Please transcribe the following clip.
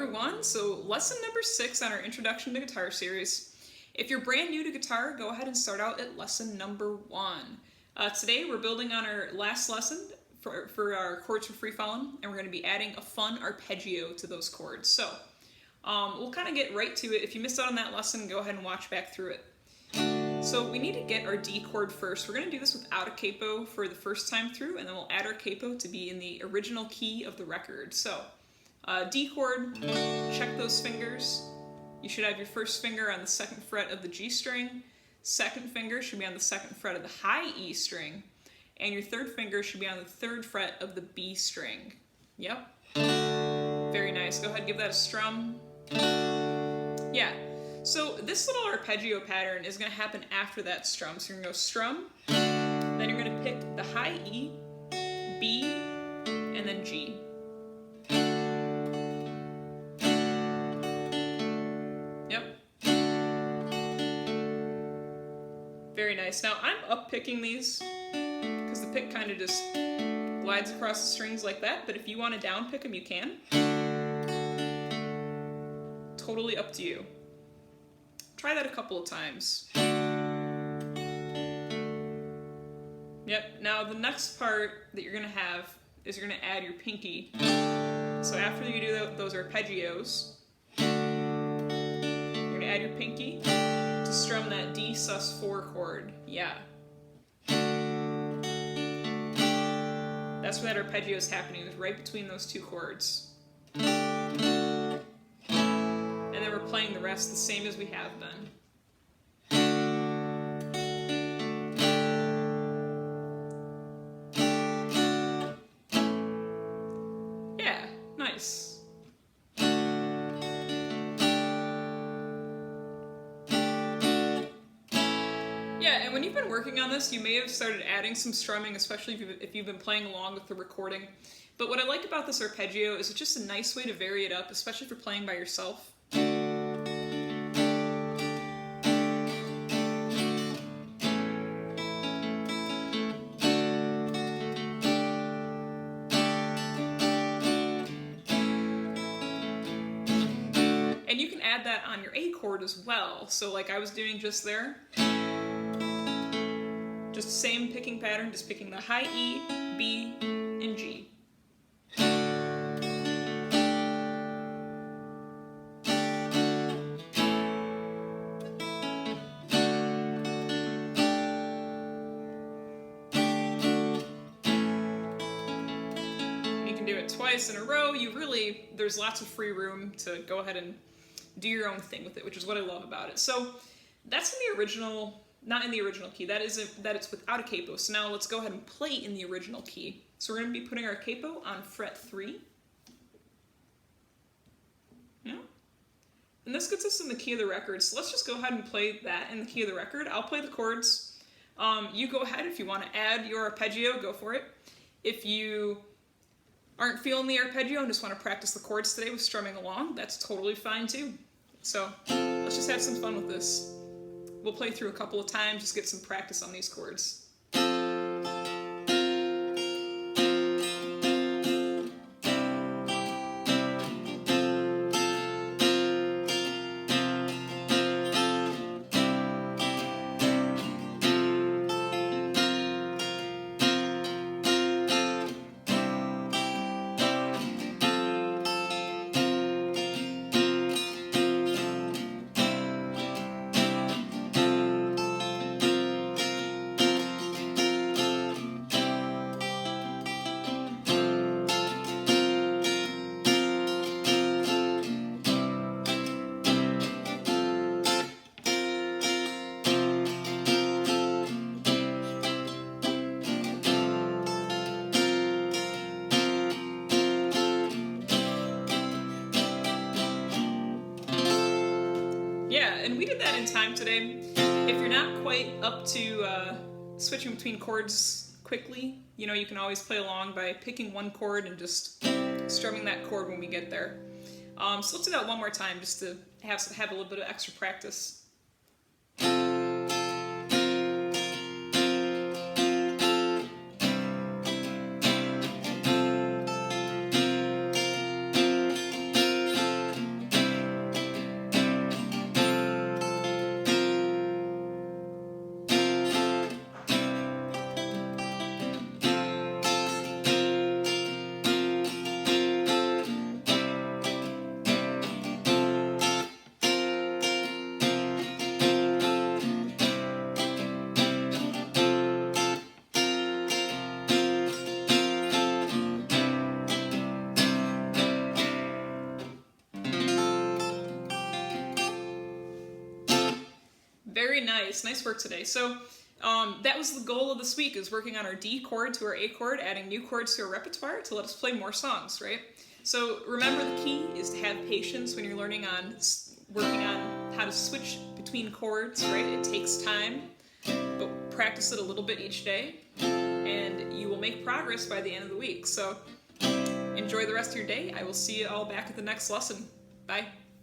everyone. So lesson number 6 on our Introduction to Guitar series. If you're brand new to guitar, go ahead and start out at lesson number 1. Today we're building on our last lesson for our chords for free Fallin, and we're going to be adding a fun arpeggio to those chords. So we'll kind of get right to it. If you missed out on that lesson, go ahead and watch back through it. So we need to get our D chord first. We're going to do this without a capo for the first time through, and then we'll add our capo to be in the original key of the record. So D chord, check those fingers. You should have your first finger on the 2nd fret of the G string, 2nd finger should be on the 2nd fret of the high E string, and your 3rd finger should be on the 3rd fret of the B string. Yep. Very nice. Go ahead and give that a strum. Yeah. So this little arpeggio pattern is going to happen after that strum. So you're going to go strum, then you're going to pick the high E, B, and then G. Yep. Very nice. Now I'm up picking these because the pick kind of just glides across the strings like that, but if you want to down pick them, you can. Totally up to you. Try that a couple of times. Yep, now the next part that you're going to have is you're going to add your pinky. So after you do those arpeggios, you're going to add your pinky to strum that D sus4 chord. Yeah. That's where that arpeggio is happening, is right between those two chords. And then we're playing the rest the same as we have been. Yeah, nice. Yeah, and when you've been working on this, you may have started adding some strumming, especially if you've been playing along with the recording. But what I like about this arpeggio is it's just a nice way to vary it up, especially if you're playing by yourself. And you can add that on your A chord as well. So like I was doing just there. Just the same picking pattern, just picking the high E, B, and G. You can do it twice in a row. There's lots of free room to go ahead and do your own thing with it, which is what I love about it. So that's in the original, not in the original key. That it's without a capo. So now let's go ahead and play in the original key. So we're going to be putting our capo on fret 3. Yeah. And this gets us in the key of the record. So let's just go ahead and play that in the key of the record. I'll play the chords. You go ahead. If you want to add your arpeggio, go for it. If you aren't feeling the arpeggio and just want to practice the chords today with strumming along, that's totally fine too. So let's just have some fun with this. We'll play through a couple of times, just get some practice on these chords. Yeah, and we did that in time today. If you're not quite up to switching between chords quickly, you know, you can always play along by picking one chord and just strumming that chord when we get there. So let's do that one more time just to have a little bit of extra practice. Very nice. Nice work today. So that was the goal of this week, is working on our D chord to our A chord, adding new chords to our repertoire to let us play more songs, right? So remember, the key is to have patience when you're learning on working on how to switch between chords, right? It takes time, but practice it a little bit each day, and you will make progress by the end of the week. So enjoy the rest of your day. I will see you all back at the next lesson. Bye.